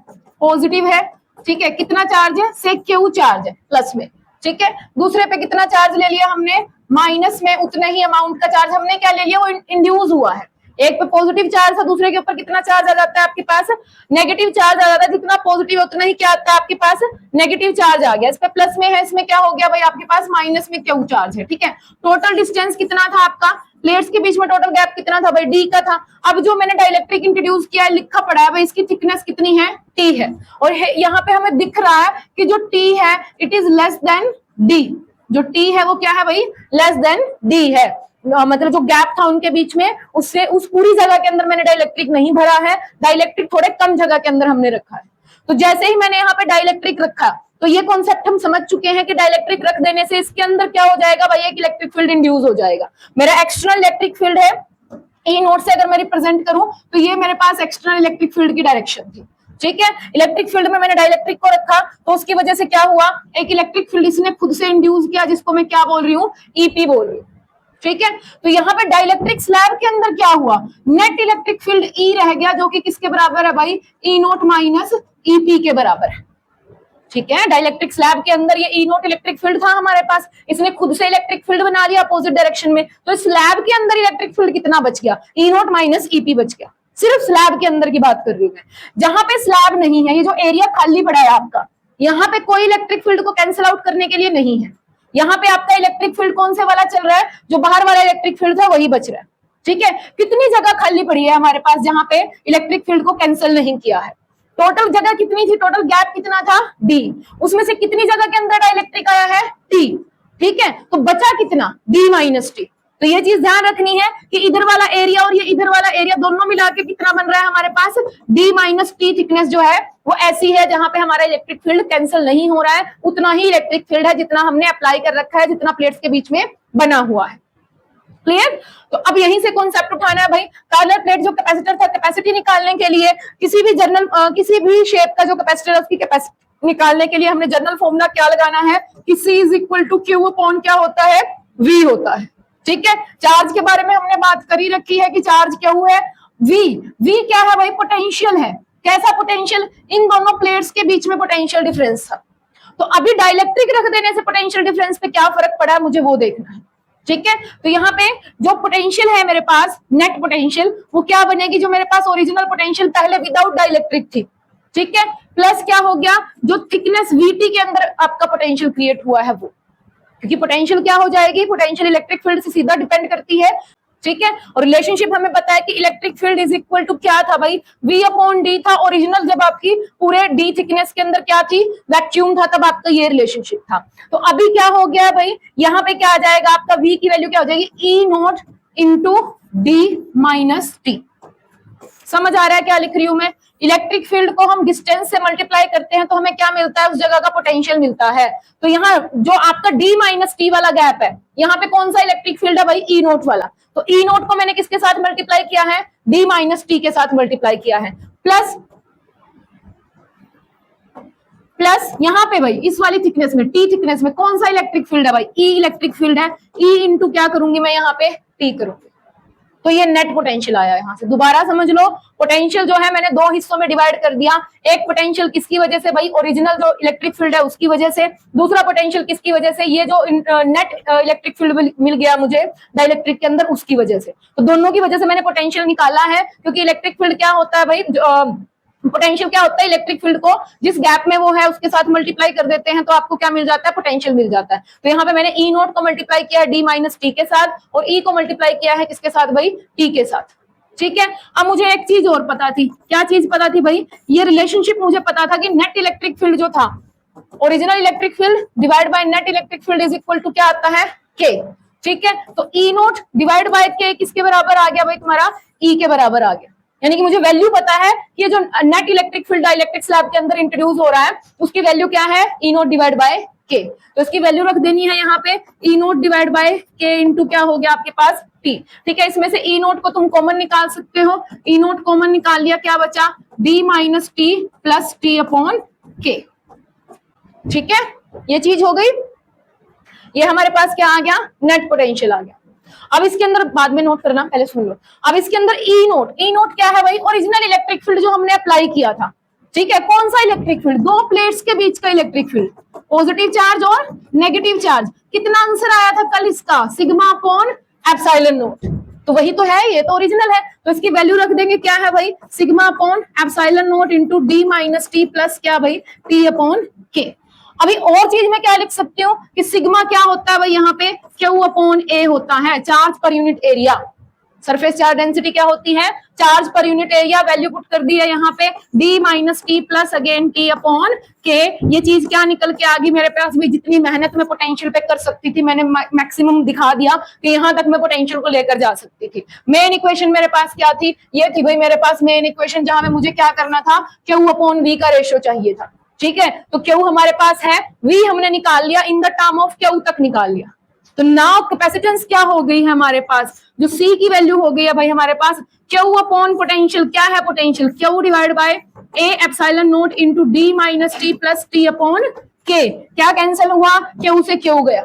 S1: पॉजिटिव है। ठीक है, कितना चार्ज है, से Q चार्ज है प्लस में। ठीक है, दूसरे पे कितना चार्ज ले लिया हमने, माइनस में उतना ही अमाउंट का चार्ज हमने क्या ले लिया, वो इंड्यूस हुआ है। एक पे पॉजिटिव चार्ज था, दूसरे के ऊपर कितना चार्ज आ जाता है आपके पास, नेगेटिव चार्ज आ जाता है। जितना पॉजिटिव उतना ही क्या आता है आपके पास, नेगेटिव चार्ज आ गया। इस पे प्लस में है, इसमें क्या हो गया भाई आपके पास माइनस में Q चार्ज है। ठीक है, टोटल डिस्टेंस कितना था आपका, प्लेट्स के बीच में टोटल गैप कितना था भाई, D का था। अब जो मैंने डाइलेक्ट्रिक इंट्रोड्यूस किया है, लिखा पड़ा है भाई, इसकी थिकनेस कितनी है, T है। और यहाँ पे हमें दिख रहा है कि जो T है it is less than D। जो T है वो क्या है भाई, लेस देन D है। मतलब जो गैप था उनके बीच में, उससे उस पूरी जगह के अंदर मैंने डाइलेक्ट्रिक नहीं भरा है, डाइलेक्ट्रिक थोड़े कम जगह के अंदर हमने रखा है। तो जैसे ही मैंने यहाँ पे डाइलेक्ट्रिक रखा तो ये कॉन्सेप्ट हम समझ चुके हैं कि डाइलेक्ट्रिक रख देने से इसके अंदर क्या हो जाएगा भाई, एक इलेक्ट्रिक फील्ड इंड्यूस हो जाएगा। मेरा एक्सटर्नल इलेक्ट्रिक फील्ड है, ई नोट से अगर मैं रिप्रेजेंट करूं तो ये मेरे पास एक्सटर्नल इलेक्ट्रिक फील्ड की डायरेक्शन थी। ठीक है, इलेक्ट्रिक फील्ड में मैंने डाइलेक्ट्रिक को रखा तो उसकी वजह से क्या हुआ, एक इलेक्ट्रिक फील्ड इसने खुद से इंड्यूस किया जिसको मैं क्या बोल रही हूँ, ईपी बोल रही हूँ। ठीक है, तो यहाँ पे डाइलेक्ट्रिक स्लैब के अंदर क्या हुआ, नेट इलेक्ट्रिक फील्ड ई रह गया जो कि किसके बराबर है भाई, ई नोट माइनस ईपी के बराबर है। ठीक है, डाइलेक्ट्रिक स्लैब के अंदर ये ई नोट इलेक्ट्रिक फील्ड था हमारे पास, इसने खुद से इलेक्ट्रिक फील्ड बना लिया अपोजिट डायरेक्शन में। तो स्लैब के अंदर इलेक्ट्रिक फील्ड कितना बच गया, ई नोट माइनस ईपी बच गया। सिर्फ स्लैब के अंदर की बात कर रही हूँ मैं। जहां पे स्लैब नहीं है, ये जो एरिया खाली पड़ा है आपका, यहाँ पे कोई इलेक्ट्रिक फील्ड को कैंसिल आउट करने के लिए नहीं है। यहाँ पे आपका इलेक्ट्रिक फील्ड कौन से वाला चल रहा है, जो बाहर वाला इलेक्ट्रिक फील्ड था वही बच रहा है। ठीक है, कितनी जगह खाली पड़ी है हमारे पास जहां पे इलेक्ट्रिक फील्ड को कैंसिल नहीं किया है, टोटल जगह कितनी थी, टोटल गैप कितना था, D। उसमें से कितनी जगह के अंदर डाइलेक्ट्रिक आया है, T। ठीक है, तो बचा कितना, D माइनस T। तो ये चीज ध्यान रखनी है कि इधर वाला एरिया और ये इधर वाला एरिया दोनों मिला के कितना बन रहा है हमारे पास, D माइनस T थिकनेस जो है वो ऐसी है जहां पे हमारा इलेक्ट्रिक फील्ड कैंसिल नहीं हो रहा है, उतना ही इलेक्ट्रिक फील्ड है जितना हमने अप्लाई कर रखा है, जितना प्लेट्स के बीच में बना हुआ है। क्लियर। तो अब यहीं से कॉन्सेप्ट उठाना है भाई, पैरेलल प्लेट जो कैपेसिटर था, कैपेसिटी निकालने के लिए किसी भी जर्नल किसी भी शेप का जो कैपेसिटर है उसकी कैपेसिटी निकालने के लिए हमने जर्नल फॉर्मूला क्या लगाना है कि C is equal to Q upon क्या होता है, V होता है। ठीक है, चार्ज के बारे में हमने बात करी रखी है कि चार्ज क्या हुआ है, V क्या है भाई, पोटेंशियल है। कैसा पोटेंशियल, इन दोनों प्लेट्स के बीच में पोटेंशियल डिफरेंस था। तो अभी डाइलेक्ट्रिक रख देने से पोटेंशियल डिफरेंस पे क्या फर्क पड़ा है मुझे वो देखना है। ठीक है, तो यहाँ पे जो पोटेंशियल है मेरे पास, नेट पोटेंशियल, वो क्या बनेगी, जो मेरे पास ओरिजिनल पोटेंशियल पहले विदाउट डाइलेक्ट्रिक थी। ठीक है, प्लस क्या हो गया, जो थिकनेस VT के अंदर आपका पोटेंशियल क्रिएट हुआ है वो, क्योंकि पोटेंशियल क्या हो जाएगी, पोटेंशियल इलेक्ट्रिक फील्ड से सीधा डिपेंड करती है। ठीक है। और रिलेशनशिप हमें पता है कि electric field is equal to क्या था भाई, V अपॉन डी था। ओरिजिनल जब आपकी पूरे डी थिकनेस के अंदर क्या थी, वैक्यूम था, तब आपका ये रिलेशनशिप था। तो अभी क्या हो गया भाई, यहाँ पे क्या आ जाएगा आपका, V की वैल्यू क्या हो जाएगी, E not into D minus T. समझ आ रहा है क्या लिख रही हूं मैं? इलेक्ट्रिक फील्ड को हम डिस्टेंस से मल्टीप्लाई करते हैं तो हमें क्या मिलता है, उस जगह का पोटेंशियल मिलता है। तो यहाँ जो आपका डी माइनस टी वाला गैप है, यहाँ पे कौन सा इलेक्ट्रिक फील्ड है भाई, ई नोट वाला। तो ई नोट को मैंने किसके साथ मल्टीप्लाई किया है, डी माइनस टी के साथ मल्टीप्लाई किया है। प्लस यहाँ पे भाई इस वाली थिकनेस में, टी थिकनेस में कौन सा इलेक्ट्रिक फील्ड है भाई, ई इलेक्ट्रिक फील्ड है। ई इंटू क्या करूंगी मैं यहाँ पे, टी करूंगी। तो ये नेट पोटेंशियल आया यहां से। दोबारा समझ लो, पोटेंशियल जो है मैंने दो हिस्सों में डिवाइड कर दिया। एक पोटेंशियल किसकी वजह से भाई, ओरिजिनल जो इलेक्ट्रिक फील्ड है उसकी वजह से। दूसरा पोटेंशियल किसकी वजह से, ये जो नेट इलेक्ट्रिक फील्ड मिल गया मुझे डाइलेक्ट्रिक के अंदर, उसकी वजह से। तो दोनों की वजह से मैंने पोटेंशियल निकाला है, क्योंकि इलेक्ट्रिक फील्ड क्या होता है भाई, पोटेंशियल क्या होता है, इलेक्ट्रिक फील्ड को जिस गैप में वो है उसके साथ मल्टीप्लाई कर देते हैं तो आपको क्या मिल जाता है, पोटेंशियल मिल जाता है। तो यहाँ पे मैंने ई नोट को मल्टीप्लाई किया है डी माइनस टी के साथ, और ई को मल्टीप्लाई किया है किसके साथ भाई, टी के साथ। ठीक है। अब मुझे एक चीज और पता थी, क्या चीज पता थी भाई, ये रिलेशनशिप मुझे पता था कि नेट इलेक्ट्रिक फील्ड जो था, original electric field divide by net electric field is equal to क्या आता है, के। ठीक है। तो ई नोट डिवाइड बाय के किसके बराबर आ गया भाई, तुम्हारा ई के बराबर आ गया। यानी कि मुझे वैल्यू पता है कि ये जो net electric field dielectric slab के अंदर इंट्रोड्यूस हो रहा है, उसकी वैल्यू क्या है, ई नोट डिवाइड बाय के। तो इसकी वैल्यू रख देनी है यहाँ पे, ई नोट डिवाइड बाय के इंटू क्या हो गया आपके पास, टी। ठीक है। इसमें से ई नोट को तुम कॉमन निकाल सकते हो, ई नोट कॉमन निकाल लिया, क्या बचा, D minus T plus T upon के। ठीक है, ये चीज हो गई। ये हमारे पास क्या आ गया, नेट पोटेंशियल आ गया। अब इसके अंदर बाद में नोट करना, पहले सुन लो। अब इसके अंदर ई नोट क्या है भाई, ओरिजिनल इलेक्ट्रिक फील्ड जो हमने अप्लाई किया था। ठीक है। कौन सा इलेक्ट्रिक फील्ड, दो प्लेट्स के बीच का इलेक्ट्रिक फील्ड, पॉजिटिव चार्ज और नेगेटिव चार्ज। कितना आंसर आया था कल इसका, सिग्मा अपॉन एप्सिलॉन नोट। तो वही तो है, ये तो ओरिजिनल है। तो इसकी वैल्यू रख देंगे, क्या है भाई, sigma upon epsilon note into D minus T plus क्या भाई, टी अपॉन के। अभी और चीज मैं क्या लिख सकती हूँ कि सिग्मा क्या होता है भाई, यहाँ पे क्यू अपॉन ए होता है, charge per unit area. Surface charge density क्या होती है, charge per unit area. Value put कर दी है यहाँ पे, D minus T plus again T upon के। ये चीज क्या निकल के आ गई मेरे पास भी, जितनी मेहनत मैं पोटेंशियल पे कर सकती थी मैंने मैक्सिमम दिखा दिया कि यहाँ तक मैं पोटेंशियल को लेकर जा सकती थी। मेन इक्वेशन मेरे पास क्या थी, ये थी भाई मेरे पास मेन इक्वेशन, जहां में मुझे क्या करना था, क्यू अपॉन वी का रेशियो चाहिए था। ठीक है। तो क्यू हमारे पास है, वी हमने निकाल लिया, in the term of Q तक निकाल लिया। तो नाउ कैपेसिटेंस क्या हो गई है हमारे पास, जो सी की वैल्यू हो गई है भाई हमारे पास, क्यू अपॉन पोटेंशियल। क्या है potential, Q divide by A epsilon note into D minus T plus T upon के। क्या कैंसिल हुआ, क्यू से क्यू गया,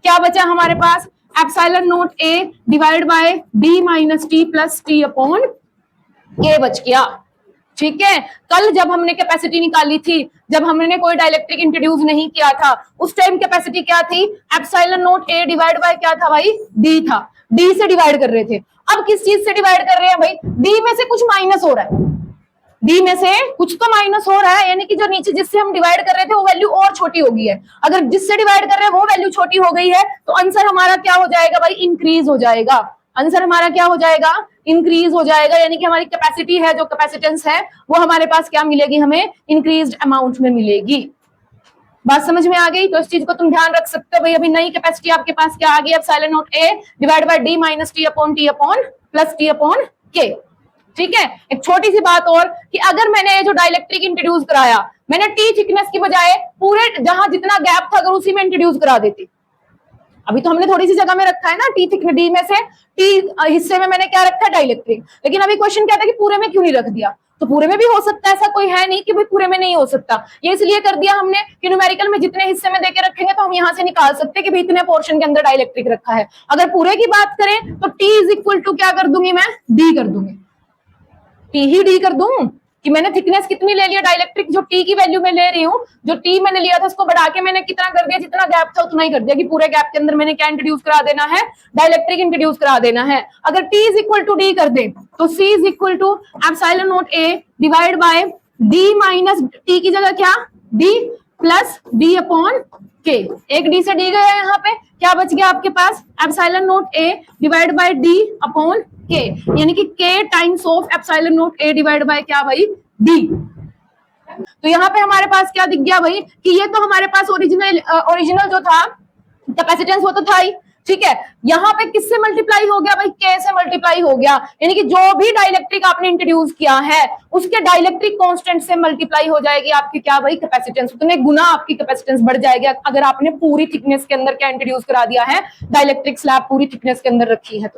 S1: क्या बचा हमारे पास, epsilon naught A divide by D minus T plus T upon K बच गया। ठीक है। कल जब हमने कैपेसिटी निकाली थी, जब हमने कोई डाइलेक्ट्रिक इंट्रोड्यूस नहीं किया था, उस टाइम कैपेसिटी क्या थी, epsilon naught A divide by क्या था भाई, डी था। डी से डिवाइड कर रहे थे। अब किस चीज से डिवाइड कर रहे हैं भाई, डी में से कुछ माइनस हो रहा है, डी में से कुछ तो माइनस हो रहा है, यानी कि जो नीचे जिससे हम डिवाइड कर रहे थे वो वैल्यू और छोटी हो गई है। अगर जिससे डिवाइड कर रहे हैं वो वैल्यू छोटी हो गई है तो आंसर हमारा क्या हो जाएगा भाई, इंक्रीज हो जाएगा। आंसर हमारा क्या हो जाएगा, इंक्रीज हो जाएगा। यानी कि हमारी कैपेसिटी है, जो कैपेसिटेंस है, वो हमारे पास क्या मिलेगी, हमें इंक्रीज्ड अमाउंट में मिलेगी। बात समझ में आ गई? तो इस चीज को तुम ध्यान रख सकते हो भाई। अभी नई कैपेसिटी आपके पास क्या आ गई, epsilon naught A divide by D minus T upon plus T upon के। ठीक है। एक छोटी सी बात और, कि अगर मैंने जो डाइलेक्ट्रिक इंट्रोड्यूस कराया, मैंने टी थिकनेस की बजाय पूरे जहां जितना गैप था अगर उसी में इंट्रोड्यूस करा देती। अभी तो हमने थोड़ी सी जगह में रखा है ना, टी थिकनेस, डी में से टी हिस्से में मैंने क्या रखा है, डाइलेक्ट्रिक। लेकिन अभी क्वेश्चन क्या था कि पूरे में क्यों नहीं रख दिया, तो पूरे में भी हो सकता है, ऐसा कोई है नहीं कि भाई पूरे में नहीं हो सकता। ये इसलिए कर दिया हमने कि न्यूमेरिकल में जितने हिस्से में देके रखेंगे तो हम यहाँ से निकाल सकते हैं कि भाई इतने पोर्शन के अंदर डाइलेक्ट्रिक रखा है। अगर पूरे की बात करें तो टी इज इक्वल टू क्या कर दूंगी मैं, डी कर दूंगी, टी ही डी कर दूं कि मैंने थिकनेस कितनी ले लिया डाइलेक्ट्रिक, जो टी की वैल्यू में ले रही हूँ, जो टी मैंने लिया था उसको बढ़ा के मैंने कितना कर दिया, जितना गैप था उतना ही कर दिया, कि पूरे गैप के अंदर मैंने क्या इंट्रोड्यूस करा देना है, डाइलेक्ट्रिक इंट्रोड्यूस करा देना है। अगर T is equal to D कर दे तो C is equal to epsilon naught A divide by D minus T की जगह क्या, डी प्लस डी अपॉन के, एक डी से डी गया यहाँ पे, क्या बच गया आपके पास, epsilon naught A divide by D upon K, यानी कि K times of epsilon naught A divide by क्या भाई, डी। तो यहाँ पे हमारे पास क्या दिख गया भाई कि ये तो हमारे पास ओरिजिनल जो था कैपेसिटेंस वो तो था ही, ठीक है। यहाँ पे किससे मल्टीप्लाई हो गया भाई, के से मल्टीप्लाई हो गया, यानी कि जो भी डाइलेक्ट्रिक आपने इंट्रोड्यूस किया है उसके डाइलेक्ट्रिक कांस्टेंट से मल्टीप्लाई हो जाएगी आपकी क्या भाई, कैपेसिटेंस, उतने गुना आपकी कैपेसिटेंस बढ़ जाएगी अगर आपने पूरी थिकनेस के अंदर क्या इंट्रोड्यूस करा दिया है, डाइलेक्ट्रिक स्लैब पूरी थिकनेस के अंदर रखी है।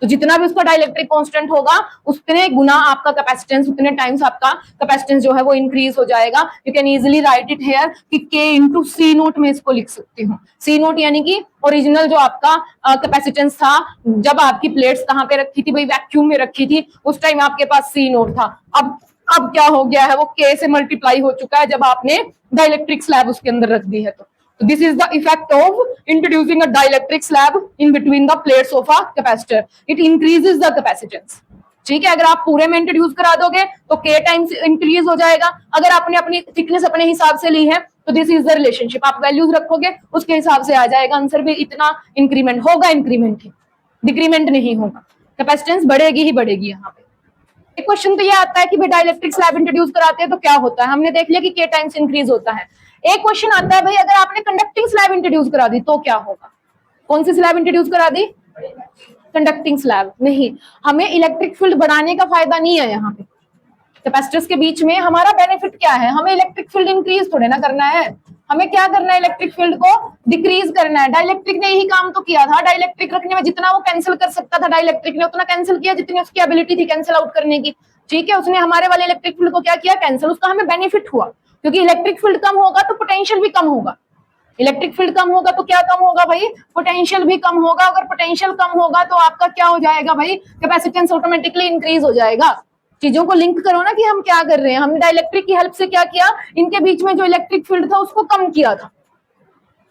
S1: तो जितना भी उसका डाइलेक्ट्रिक कांस्टेंट होगा उतने गुना आपका कैपेसिटेंस, उतने टाइम्स आपका कैपेसिटेंस जो है वो इंक्रीज हो जाएगा। You can easily right it here कि के इंटू सी नोट में इसको लिख सकती हूँ। सी नोट यानी कि ओरिजिनल जो आपका कैपेसिटेंस था, जब आपकी प्लेट्स कहाँ पे रखी थी भाई, वैक्यूम में रखी थी, उस टाइम आपके पास सी नोट था। अब क्या हो गया है, वो के से मल्टीप्लाई हो चुका है जब आपने डाइलेक्ट्रिक स्लैब उसके अंदर रख दी है। तो this is the effect of introducing a dielectric slab in between the plates of a capacitor. It increases the capacitance. ठीक है, अगर आप पूरे में इंट्रोड्यूस करा दोगे तो k टाइम्स इंक्रीज हो जाएगा। अगर आपने अपनी थिकनेस अपने हिसाब से ली है तो दिस इज द रिलेशनशिप, आप वैल्यूज रखोगे उसके हिसाब से आ जाएगा आंसर भी। इतना इंक्रीमेंट होगा, इंक्रीमेंट ही, डिक्रीमेंट नहीं होगा, कैपेसिटेंस बढ़ेगी ही बढ़ेगी। यहाँ पे एक क्वेश्चन तो ये आता है कि भाई डाइलेक्ट्रिक स्लैब इंट्रोड्यूस कराते हैं तो क्या होता है, हमने देख लिया कि k टाइम्स इंक्रीज होता है। एक क्वेश्चन आता है भाई अगर आपने कंडक्टिंग स्लैब इंट्रोड्यूस करा दी तो क्या होगा, कौन सी स्लैब इंट्रोड्यूस करा दी, कंडक्टिंग स्लैब। नहीं, हमें इलेक्ट्रिक फील्ड बढ़ाने का फायदा नहीं है यहाँ पे, कैपेसिटर्स के बीच में हमारा बेनिफिट क्या है, हमें इलेक्ट्रिक फील्ड इंक्रीज थोड़े ना करना है, हमें क्या करना है, इलेक्ट्रिक फील्ड को डिक्रीज करना है। डाइलेक्ट्रिक ने यही काम तो किया था, डाइलेक्ट्रिक रखने में जितना वो कैंसिल कर सकता था डाइलेक्ट्रिक ने उतना कैंसिल किया जितनी उसकी एबिलिटी थी कैंसिल आउट करने की, ठीक है। उसने हमारे वाले इलेक्ट्रिक फील्ड को क्या किया, कैंसिल, उसका हमें बेनिफिट हुआ, क्योंकि इलेक्ट्रिक फील्ड कम होगा तो पोटेंशियल भी कम होगा, इलेक्ट्रिक फील्ड कम होगा तो क्या कम होगा भाई, पोटेंशियल भी कम होगा। अगर पोटेंशियल कम होगा तो आपका क्या हो जाएगा भाई, कैपेसिटेंस ऑटोमेटिकली इंक्रीज हो जाएगा। चीजों को लिंक करो ना कि हम क्या कर रहे हैं, हमने डाइलेक्ट्रिक की हेल्प से क्या किया, इनके बीच में जो इलेक्ट्रिक फील्ड था उसको कम किया था,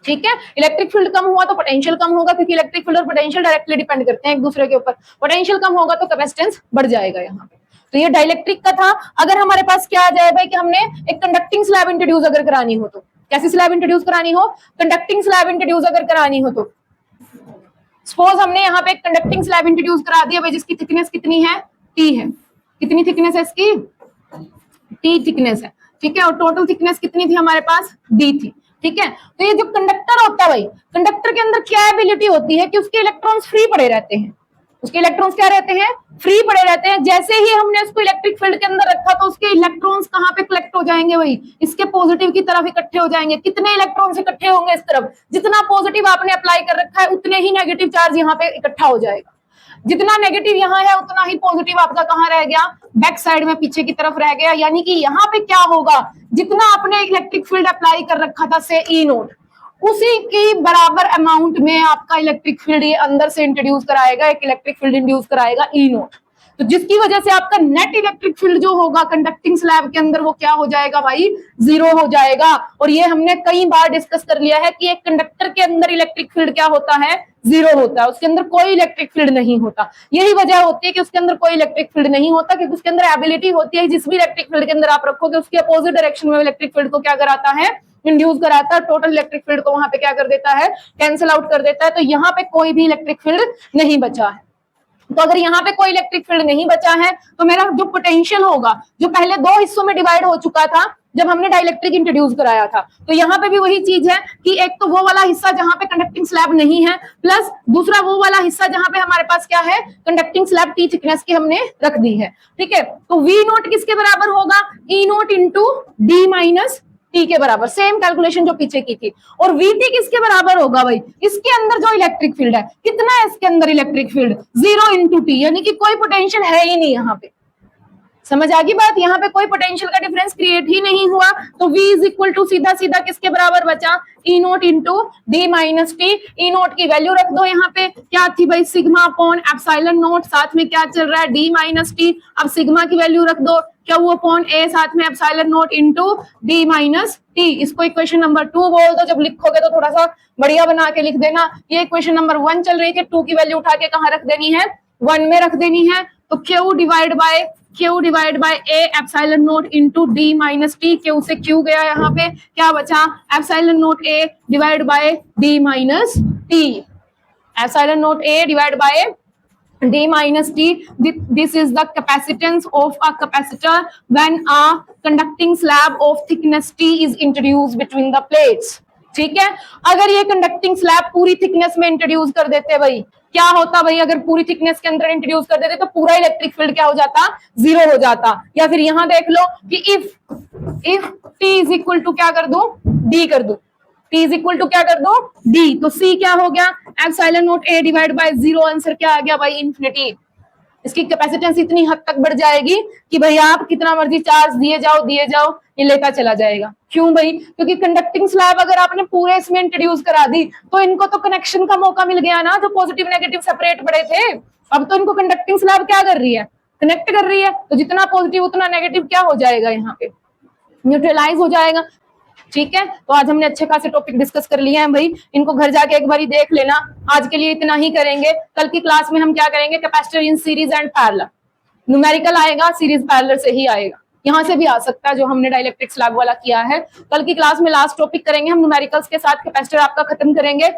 S1: ठीक है। इलेक्ट्रिक फील्ड कम हुआ तो पोटेंशियल कम होगा, क्योंकि इलेक्ट्रिक फील्ड और पोटेंशियल डायरेक्टली डिपेंड करते हैं एक दूसरे के ऊपर। पोटेंशियल कम होगा तो कैपेसिटेंस बढ़ जाएगा यहाँ पे। तो ये डाइलेक्ट्रिक का था। अगर हमारे पास क्या आ जाए भाई कि हमने एक कंडक्टिंग स्लैब इंट्रोड्यूस अगर करानी हो तो, कैसी स्लैब इंट्रोड्यूस करानी हो, कंडक्टिंग स्लैब इंट्रोड्यूस अगर करानी हो तो सपोज हमने यहाँ पे एक कंडक्टिंग स्लैब इंट्रोड्यूस करा दिया भाई, जिसकी थिकनेस कितनी है, टी है। कितनी थिकनेस है इसकी, टी थिकनेस है, ठीक है। और टोटल थिकनेस कितनी थी हमारे पास, डी थी, ठीक है। तो ये जो कंडक्टर होता है भाई, कंडक्टर के अंदर क्या एबिलिटी होती है कि उसके इलेक्ट्रॉन्स फ्री पड़े रहते हैं, उसके इलेक्ट्रॉन्स क्या रहते हैं, फ्री पड़े रहते हैं। जैसे ही हमने उसको इलेक्ट्रिक फील्ड के अंदर रखा तो उसके इलेक्ट्रॉन्स कहाँ पे कलेक्ट हो जाएंगे भाई, इसके पॉजिटिव की तरफ इकट्ठे हो जाएंगे। कितने इलेक्ट्रॉन्स इकट्ठे होंगे इस तरफ, जितना पॉजिटिव आपने अप्लाई कर रखा है उतने ही नेगेटिव चार्ज यहाँ पे इकट्ठा हो जाएगा। जितना नेगेटिव यहाँ है उतना ही पॉजिटिव आपका कहाँ रह गया, बैक साइड में पीछे की तरफ रह गया। यानी कि यहाँ पे क्या होगा, जितना आपने इलेक्ट्रिक फील्ड अप्लाई कर रखा था से ई नोट, उसी की बराबर अमाउंट में आपका इलेक्ट्रिक फील्ड ये अंदर से इंट्रोड्यूस कराएगा, एक इलेक्ट्रिक फील्ड इंड्यूस कराएगा ई नोट। तो जिसकी वजह से आपका नेट इलेक्ट्रिक फील्ड जो होगा कंडक्टिंग स्लैब के अंदर वो क्या हो जाएगा भाई, जीरो हो जाएगा। और ये हमने कई बार डिस्कस कर लिया है कि एक कंडक्टर के अंदर इलेक्ट्रिक फील्ड क्या होता है, जीरो होता है, उसके अंदर कोई इलेक्ट्रिक फील्ड नहीं होता। यही वजह होती है कि उसके अंदर कोई इलेक्ट्रिक फील्ड नहीं होता, क्योंकि उसके अंदर एबिलिटी होती है जिस भी इलेक्ट्रिक फील्ड के अंदर आप रखोगे उसके अपोजिट डायरेक्शन में इलेक्ट्रिक फील्ड को क्या कराता है, इंड्यूस कराता है, टोटल इलेक्ट्रिक फील्ड को वहां पे क्या कर देता है, कैंसिल आउट कर देता है। तो यहाँ पे कोई भी इलेक्ट्रिक फील्ड नहीं बचा है। तो अगर यहाँ पे कोई इलेक्ट्रिक फील्ड नहीं बचा है तो मेरा जो पोटेंशियल होगा, जो पहले दो हिस्सों में डिवाइड हो चुका था जब हमने डाइलेक्ट्रिक इंट्रोड्यूस कराया था, तो यहाँ पे भी वही चीज है कि एक तो वो वाला हिस्सा जहां पे कंडक्टिंग स्लैब नहीं है, प्लस दूसरा वो वाला हिस्सा जहां पे हमारे पास क्या है, कंडक्टिंग स्लैब टी थिकनेस की हमने रख दी है, ठीक है। तो वी नोट किसके बराबर होगा, E naught into D minus T के बराबर, सेम कैलकुलेशन जो पीछे की थी। और वीटी किसके बराबर होगा भाई, इसके अंदर जो इलेक्ट्रिक फील्ड है, कितना है इसके अंदर electric field, zero into T, यानी कि कोई पोटेंशियल है ही नहीं यहाँ पे। समझ आ गई बात, यहाँ पे कोई पोटेंशियल का डिफरेंस क्रिएट ही नहीं हुआ। तो V इज इक्वल टू सीधा सीधा किसके बराबर बचा, E naught into D minus T. E naught की वैल्यू रख दो यहाँ पे, क्या थी भाई, सिग्मा अपॉन एप्सिलॉन नोट, साथ में क्या चल रहा है, डी माइनस टी। अब सिग्मा की वैल्यू रख दो, क्या वो अपॉन ए, साथ में epsilon note into D minus T. इसको इक्वेशन नंबर 2 बोल दो। जब लिखोगे तो थोड़ा सा बढ़िया बना के लिख देना। ये इक्वेशन नंबर 1 चल रही थी, 2 की वैल्यू उठा के कहाँ रख देनी है, 1 में रख देनी है। तो Q divide by Q divide by A epsilon note into D minus T, Q से Q गया, यहाँ पे क्या बचा, epsilon note A divide by D minus T, epsilon note A divide by D minus T. This is the capacitance of a capacitor when a conducting slab of thickness T is introduced between the plates. ठीक है, अगर ये कंडक्टिंग स्लैब पूरी थिकनेस में इंट्रोड्यूस कर देते भाई, क्या होता भाई, अगर पूरी थिकनेस के अंदर इंट्रोड्यूस कर देते तो पूरा इलेक्ट्रिक फील्ड क्या हो जाता, जीरो हो जाता। या फिर यहां देख लो कि if T is equal to क्या कर दूं, D कर दूं, T इज इक्वल टू क्या कर दो, D, तो C क्या हो गया, epsilon note A divide by 0, answer क्या आ गया भाई, इंफिनिटी। इसकी कैपेसिटेंस इतनी हद तक बढ़ जाएगी कि भाई आप कितना मर्जी चार्ज दिए जाओ, ये लेता चला जाएगा। क्यों भाई, क्योंकि कंडक्टिंग स्लैब अगर आपने पूरे इसमें इंट्रोड्यूस करा दी तो इनको तो कनेक्शन का मौका मिल गया ना, जो पॉजिटिव नेगेटिव सेपरेट पड़े थे। अब तो इनको कंडक्टिंग स्लैब क्या कर रही है, कनेक्ट कर रही है, तो जितना पॉजिटिव उतना नेगेटिव क्या हो जाएगा, यहाँ पे न्यूट्रलाइज हो जाएगा। ठीक है, तो आज हमने अच्छे खासे टॉपिक डिस्कस कर लिए हैं भाई, इनको घर जाके एक बार देख लेना। आज के लिए इतना ही करेंगे, कल की क्लास में हम क्या करेंगे, capacitor in series and parallel, numerical आएगा, सीरीज पैरेलल से ही आएगा, यहाँ से भी आ सकता है जो हमने डाइलेक्ट्रिक स्लैब वाला किया है। कल की क्लास में लास्ट टॉपिक करेंगे हम न्यूमेरिकल्स के साथ, कैपेसिटर आपका खत्म करेंगे।